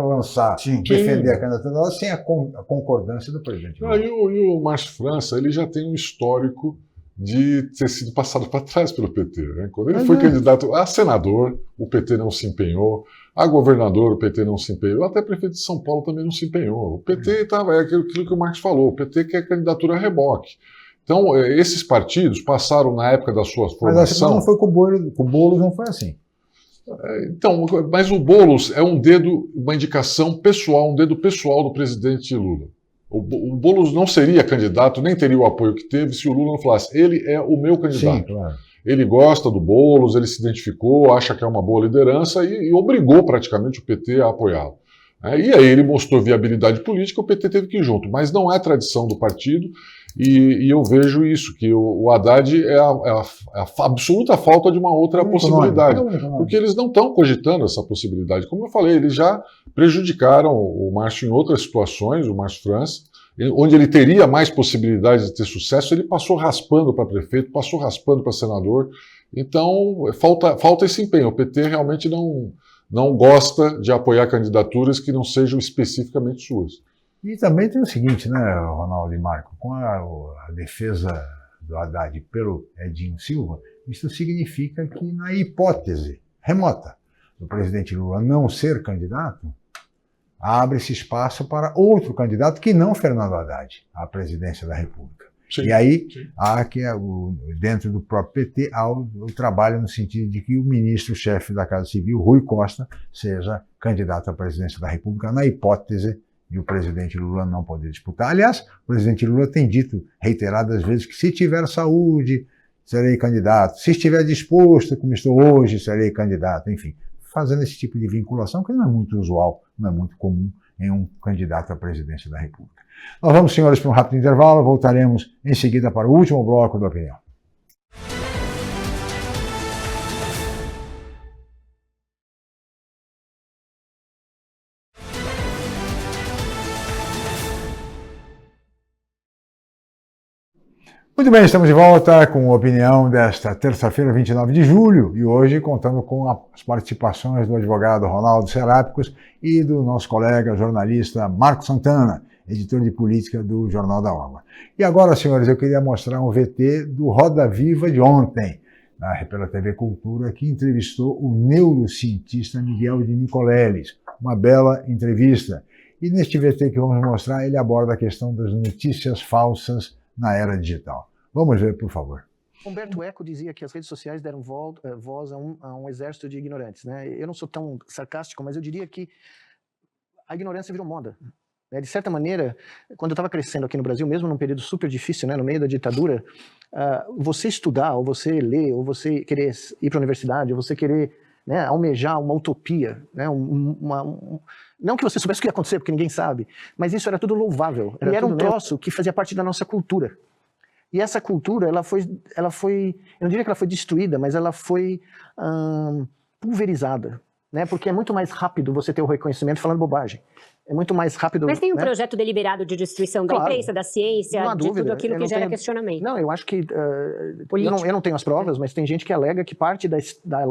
defender a candidatura sem a concordância do presidente Lula. E o Márcio França, ele já tem um histórico de ter sido passado para trás pelo PT. Né? Quando ele foi candidato a senador, o PT não se empenhou, a governador, o PT não se empenhou, até prefeito de São Paulo também não se empenhou. O PT é aquilo que o Marcos falou, o PT quer candidatura a reboque. Então, esses partidos passaram na época da sua formação... Mas não foi com o Boulos, não foi assim. Então, mas o Boulos é uma indicação pessoal, um dedo pessoal do presidente Lula. O Boulos não seria candidato, nem teria o apoio que teve se o Lula não falasse, ele é o meu candidato. Sim, claro. Ele gosta do Boulos, ele se identificou, acha que é uma boa liderança e obrigou praticamente o PT a apoiá-lo. E aí ele mostrou viabilidade política, o PT teve que ir junto, mas não é tradição do partido e eu vejo isso, que o Haddad é a absoluta falta de uma outra possibilidade, porque eles não estão cogitando essa possibilidade. Como eu falei, eles já prejudicaram o Márcio em outras situações, o Márcio França, onde ele teria mais possibilidades de ter sucesso, ele passou raspando para prefeito, passou raspando para senador, então falta esse empenho. O PT realmente não gosta de apoiar candidaturas que não sejam especificamente suas. E também tem o seguinte, né, Ronaldo e Marco, com a defesa do Haddad pelo Edinho Silva, isso significa que na hipótese remota do presidente Lula não ser candidato, abre-se espaço para outro candidato que não Fernando Haddad à presidência da República. Sim, e aí, há que dentro do próprio PT, há o trabalho no sentido de que o ministro-chefe da Casa Civil, Rui Costa, seja candidato à presidência da República, na hipótese de o presidente Lula não poder disputar. Aliás, o presidente Lula tem dito reiteradas vezes que se tiver saúde, serei candidato. Se estiver disposto, como estou hoje, serei candidato. Enfim, fazendo esse tipo de vinculação que não é muito usual, não é muito comum em um candidato à presidência da República. Nós vamos, senhores, para um rápido intervalo, voltaremos em seguida para o último bloco da opinião. Muito bem, estamos de volta com a opinião desta terça-feira, 29 de julho, e hoje contando com as participações do advogado Ronaldo Serápicos e do nosso colega jornalista Marco Santana, editor de política do Jornal da Hora. E agora, senhores, eu queria mostrar um VT do Roda Viva de ontem, pela TV Cultura, que entrevistou o neurocientista Miguel de Nicoleles. Uma bela entrevista. E neste VT que vamos mostrar, ele aborda a questão das notícias falsas na era digital. Vamos ver, por favor. Humberto Eco dizia que as redes sociais deram voz a um exército de ignorantes, né? Eu não sou tão sarcástico, mas eu diria que a ignorância virou moda. De certa maneira, quando eu estava crescendo aqui no Brasil, mesmo num período super difícil, né, no meio da ditadura, você estudar, ou você ler, ou você querer ir para a universidade, ou você querer, né, almejar uma utopia, né, não que você soubesse o que ia acontecer, porque ninguém sabe, mas isso era tudo louvável. E era um troço que fazia parte da nossa cultura. E essa cultura, ela foi, eu não diria que ela foi destruída, mas ela foi pulverizada, né? Porque é muito mais rápido você ter o reconhecimento falando bobagem. É muito mais rápido. Mas tem um né? projeto deliberado de destruição da imprensa, da ciência, de tudo aquilo que gera questionamento. Não, eu acho que... eu não tenho as provas, mas tem gente que alega que parte da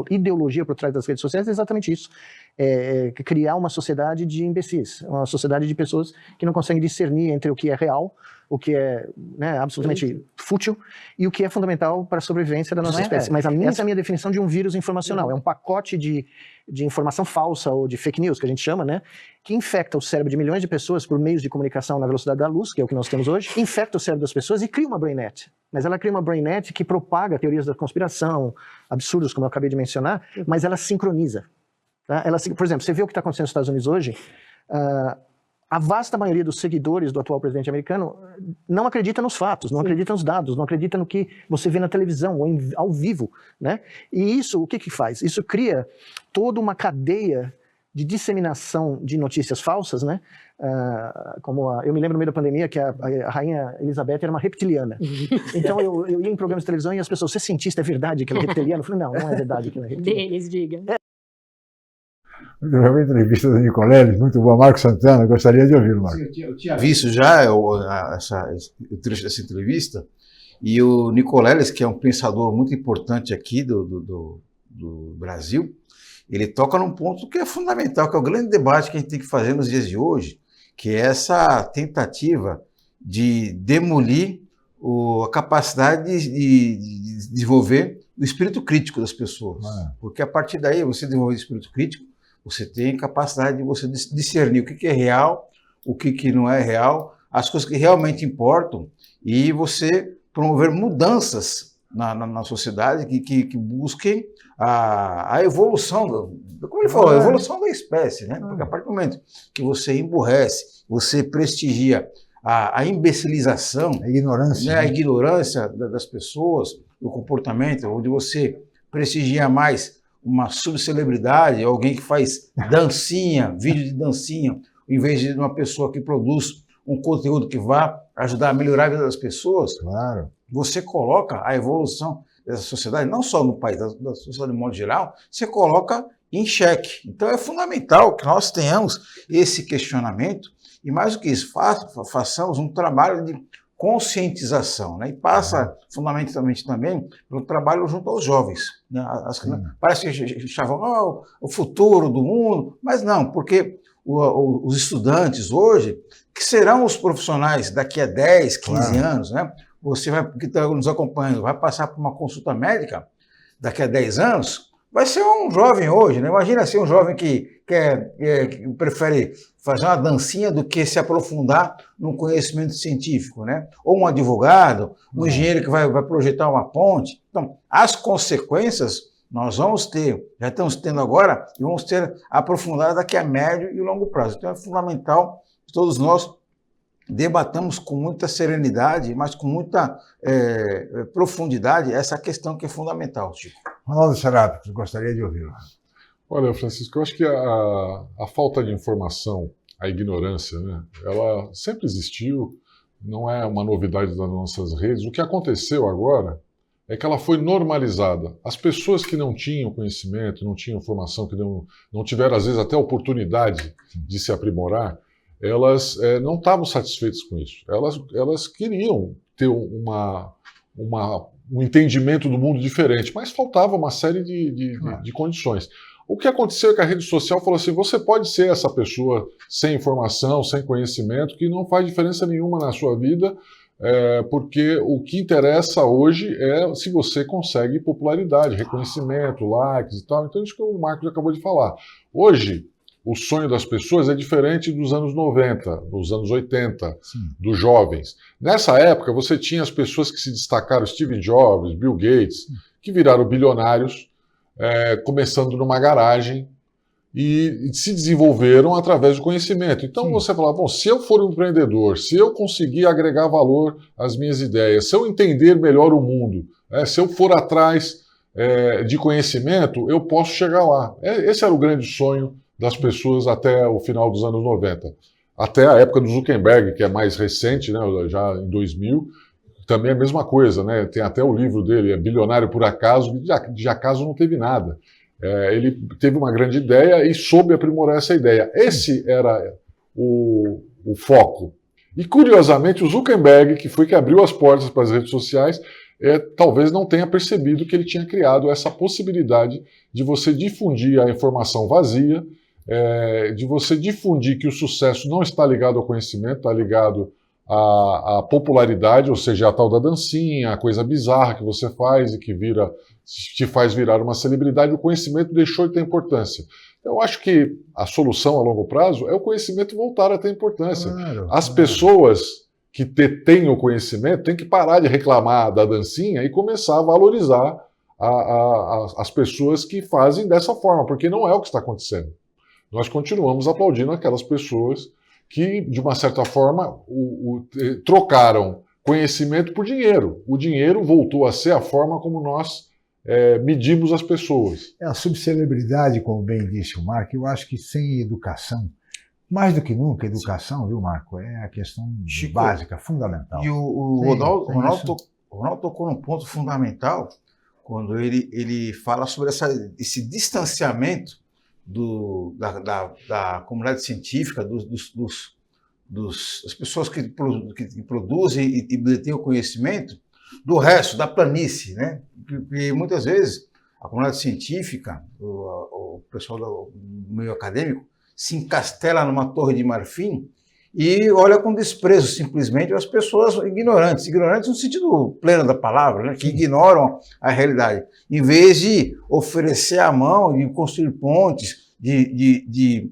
ideologia por trás das redes sociais é exatamente isso. Criar uma sociedade de imbecis, uma sociedade de pessoas que não conseguem discernir entre o que é real, o que é, né, absolutamente fútil e o que é fundamental para a sobrevivência da nossa espécie. Mas essa é a minha definição de um vírus informacional. É um pacote de informação falsa ou de fake news, que a gente chama, né, que infecta o cérebro de milhões de pessoas por meios de comunicação na velocidade da luz, que é o que nós temos hoje, infecta o cérebro das pessoas e cria uma brainnet. Mas ela cria uma brainnet que propaga teorias da conspiração, absurdos, como eu acabei de mencionar, mas ela sincroniza. Tá? Por exemplo, você vê o que está acontecendo nos Estados Unidos hoje, a vasta maioria dos seguidores do atual presidente americano não acredita nos fatos, não acredita nos dados, não acredita no que você vê na televisão ou ao vivo, né? E isso, o que faz? Isso cria toda uma cadeia de disseminação de notícias falsas, né? Eu me lembro no meio da pandemia que a rainha Elizabeth era uma reptiliana. Então eu ia em programas de televisão e as pessoas, você é cientista, é verdade que ela é reptiliana? Eu falei, não é verdade que ela é reptiliana. Deles, diga. Muito bem, a entrevista do Nicoleles, muito boa. Marco Santana, gostaria de ouvi-lo, Marco. Eu tinha visto já o trecho dessa entrevista, e o Nicoleles, que é um pensador muito importante aqui do Brasil, ele toca num ponto que é fundamental, que é o grande debate que a gente tem que fazer nos dias de hoje, que é essa tentativa de demolir a capacidade de desenvolver o espírito crítico das pessoas. Porque a partir daí, você desenvolver o espírito crítico, você tem capacidade de você discernir o que é real, o que não é real, as coisas que realmente importam, e você promover mudanças na sociedade que busquem a evolução, como ele falou, a evolução da espécie, né? Porque a partir do momento que você emburrece, você prestigia a imbecilização, a ignorância, né? A ignorância das pessoas, o comportamento, onde você prestigia mais uma subcelebridade, alguém que faz dancinha, vídeo de dancinha, em vez de uma pessoa que produz um conteúdo que vá ajudar a melhorar a vida das pessoas, claro. Você coloca a evolução dessa sociedade, não só no país, da sociedade de modo geral, você coloca em xeque. Então é fundamental que nós tenhamos esse questionamento e, mais do que isso, façamos um trabalho de conscientização, né? E passa fundamentalmente também pelo trabalho junto aos jovens, né? Parece que achavam o futuro do mundo, mas não, porque os estudantes hoje, que serão os profissionais daqui a 10, 15 anos, né? Você que está nos acompanhando, vai passar por uma consulta médica daqui a 10 anos, vai ser um jovem hoje, né? Imagina ser um jovem que prefere fazer uma dancinha do que se aprofundar no conhecimento científico, né? Ou um advogado, um engenheiro que vai projetar uma ponte. Então, as consequências nós vamos ter, já estamos tendo agora, e vamos ter aprofundado daqui a médio e longo prazo. Então, é fundamental que todos nós debatamos com muita serenidade, mas com muita profundidade essa questão que é fundamental, Chico. Ronaldo Serapis, gostaria de ouvi-lo. Olha, Francisco, eu acho que a falta de informação, a ignorância, né, ela sempre existiu, não é uma novidade das nossas redes. O que aconteceu agora é que ela foi normalizada. As pessoas que não tinham conhecimento, não tinham formação, que não tiveram, às vezes, até a oportunidade de se aprimorar, elas não estavam satisfeitas com isso. Elas queriam ter um entendimento do mundo diferente, mas faltava uma série de condições. O que aconteceu é que a rede social falou assim, você pode ser essa pessoa sem informação, sem conhecimento, que não faz diferença nenhuma na sua vida, porque o que interessa hoje é se você consegue popularidade, reconhecimento, likes e tal. Então isso que o Marcos acabou de falar. Hoje, o sonho das pessoas é diferente dos anos 90, dos anos 80, dos jovens. Nessa época, você tinha as pessoas que se destacaram, Steve Jobs, Bill Gates, que viraram bilionários, começando numa garagem, e se desenvolveram através do conhecimento. Então você fala, bom, se eu for um empreendedor, se eu conseguir agregar valor às minhas ideias, se eu entender melhor o mundo, se eu for atrás de conhecimento, eu posso chegar lá. Esse era o grande sonho das pessoas até o final dos anos 90. Até a época do Zuckerberg, que é mais recente, né, já em 2000, também é a mesma coisa, né? Tem até o livro dele, Bilionário por Acaso, de acaso não teve nada. Ele teve uma grande ideia e soube aprimorar essa ideia. Esse era o foco. E, curiosamente, o Zuckerberg, que foi que abriu as portas para as redes sociais, talvez não tenha percebido que ele tinha criado essa possibilidade de você difundir a informação vazia, de você difundir que o sucesso não está ligado ao conhecimento, está ligado à popularidade, ou seja, a tal da dancinha, a coisa bizarra que você faz e que te faz virar uma celebridade. O conhecimento deixou de ter importância. Eu acho que a solução a longo prazo é o conhecimento voltar a ter importância. As pessoas que detêm o conhecimento têm que parar de reclamar da dancinha e começar a valorizar as pessoas que fazem dessa forma, porque não é o que está acontecendo. Nós continuamos aplaudindo aquelas pessoas que, de uma certa forma, trocaram conhecimento por dinheiro. O dinheiro voltou a ser a forma como nós medimos as pessoas. A subcelebridade, como bem disse o Marco, eu acho que sem educação, mais do que nunca, educação, viu, Marco, é a questão básica, fundamental. E o Ronaldo tocou num ponto fundamental quando ele fala sobre esse distanciamento da comunidade científica, das pessoas que produzem e detêm o conhecimento, do resto, da planície, né? Porque muitas vezes a comunidade científica, o pessoal do meio acadêmico, se encastela numa torre de marfim e olha com desprezo simplesmente as pessoas ignorantes no sentido pleno da palavra, né? Que ignoram a realidade, em vez de oferecer a mão, de construir pontes, de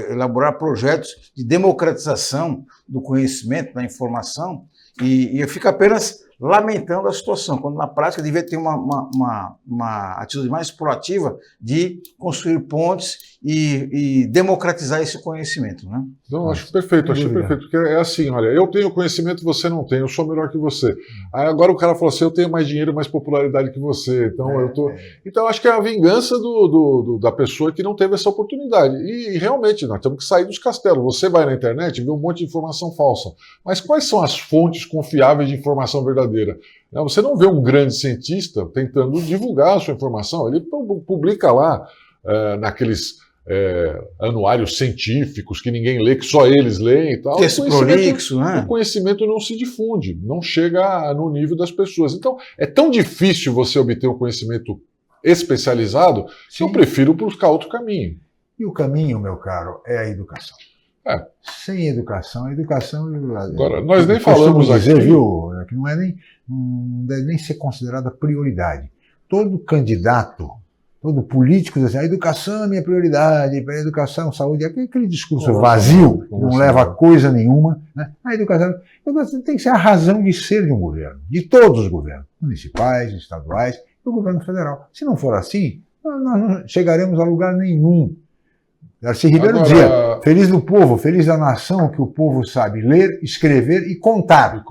elaborar projetos de democratização do conhecimento, da informação, e eu fico apenas lamentando a situação, quando na prática devia ter uma atitude mais proativa de construir pontes e democratizar esse conhecimento, né? Não, acho perfeito, achei perfeito, porque é assim, olha, eu tenho conhecimento, você não tem, eu sou melhor que você. Aí agora o cara falou assim, eu tenho mais dinheiro, mais popularidade que você, então eu tô... Então acho que é a vingança da pessoa que não teve essa oportunidade. E realmente, nós temos que sair dos castelos. Você vai na internet e vê um monte de informação falsa. Mas quais são as fontes confiáveis de informação verdadeira? Você não vê um grande cientista tentando divulgar a sua informação, ele publica lá naqueles anuários científicos que ninguém lê, que só eles leem e tal. O conhecimento não se difunde, não chega no nível das pessoas. Então, é tão difícil você obter um conhecimento especializado que eu prefiro buscar outro caminho. E o caminho, meu caro, é a educação. Sem educação, Agora, nós nem falamos aqui, viu, que não deve nem ser considerada prioridade. Todo candidato, todo político diz assim, a educação é minha prioridade, a educação, saúde, aquele discurso vazio, que não leva a coisa nenhuma, né? A educação tem que ser a razão de ser de um governo, de todos os governos, municipais, estaduais e o governo federal. Se não for assim, nós não chegaremos a lugar nenhum. Darcy Ribeiro dizia, feliz do povo, feliz da nação, que o povo sabe ler, escrever e contar.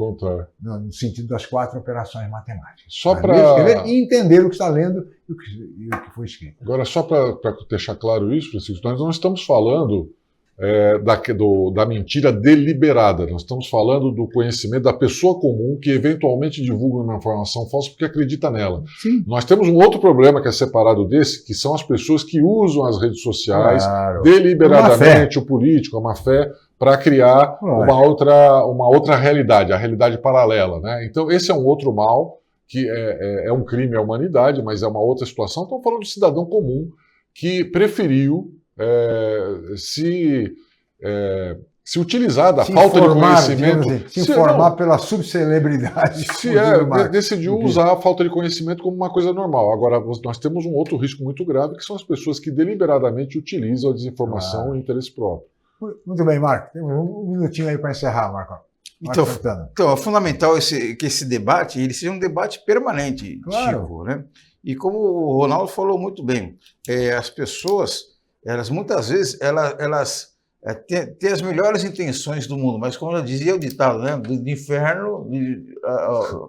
No sentido das 4 operações matemáticas. Só para escrever e entender o que está lendo e o que foi escrito. Agora, só para deixar claro isso, Francisco, nós não estamos falando da mentira deliberada. Nós estamos falando do conhecimento da pessoa comum que eventualmente divulga uma informação falsa porque acredita nela. Sim. Nós temos um outro problema que é separado desse, que são as pessoas que usam as redes sociais deliberadamente, o político, a má-fé, para criar uma outra realidade, a realidade paralela, né? Então, esse é um outro mal, que é um crime à humanidade, mas é uma outra situação. Estamos falando do cidadão comum que preferiu se utilizar da falta de conhecimento, se informar pela subcelebridade, decidiu usar a falta de conhecimento como uma coisa normal. Agora, nós temos um outro risco muito grave, que são as pessoas que deliberadamente utilizam a desinformação em interesse próprio. Muito bem, Marco. Temos um minutinho aí para encerrar, Marco. Então, é fundamental que esse debate ele seja um debate permanente, Chico, né? E como o Ronaldo falou muito bem, as pessoas elas muitas vezes elas têm as melhores intenções do mundo, mas como eu dizia o ditado, né? Do inferno,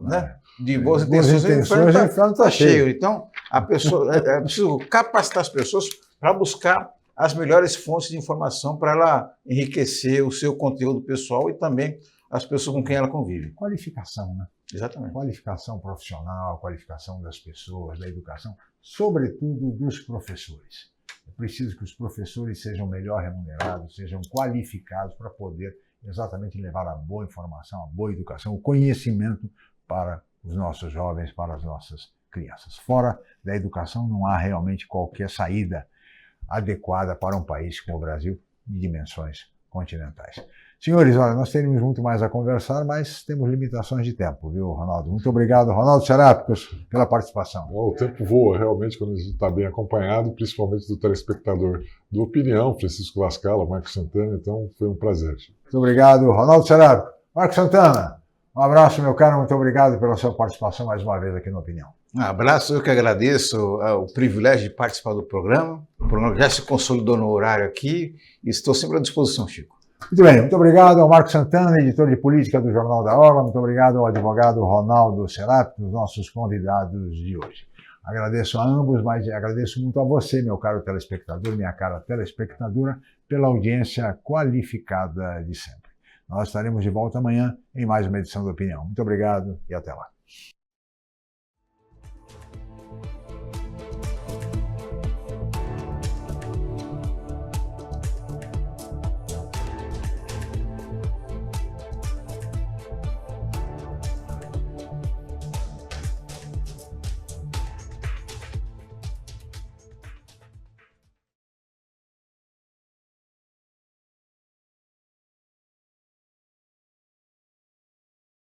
né? De boas intenções, o inferno está cheio. Então, a pessoa é preciso capacitar as pessoas para buscar as melhores fontes de informação para ela enriquecer o seu conteúdo pessoal e também as pessoas com quem ela convive. Qualificação, né? Exatamente. Qualificação profissional, qualificação das pessoas, da educação, sobretudo dos professores. É preciso que os professores sejam melhor remunerados, sejam qualificados para poder exatamente levar a boa informação, a boa educação, o conhecimento para os nossos jovens, para as nossas crianças. Fora da educação não há realmente qualquer saída adequada para um país como o Brasil, de dimensões continentais. Senhores, olha, nós teríamos muito mais a conversar, mas temos limitações de tempo, viu, Ronaldo? Muito obrigado, Ronaldo Serápicos, pela participação. O tempo voa, realmente, quando a gente está bem acompanhado, principalmente do telespectador do Opinião, Francisco Lascala, Marcos Santana, então foi um prazer. Muito obrigado, Ronaldo Serápicos. Marcos Santana, um abraço, meu caro, muito obrigado pela sua participação mais uma vez aqui no Opinião. Um abraço, eu que agradeço o privilégio de participar do programa. O programa já se consolidou no horário aqui e estou sempre à disposição, Chico. Muito bem, muito obrigado ao Marcos Santana, editor de política do Jornal da Orla, muito obrigado ao advogado Ronaldo Serápicos, nossos convidados de hoje. Agradeço a ambos, mas agradeço muito a você, meu caro telespectador, minha cara telespectadora, pela audiência qualificada de sempre. Nós estaremos de volta amanhã em mais uma edição do Opinião. Muito obrigado e até lá.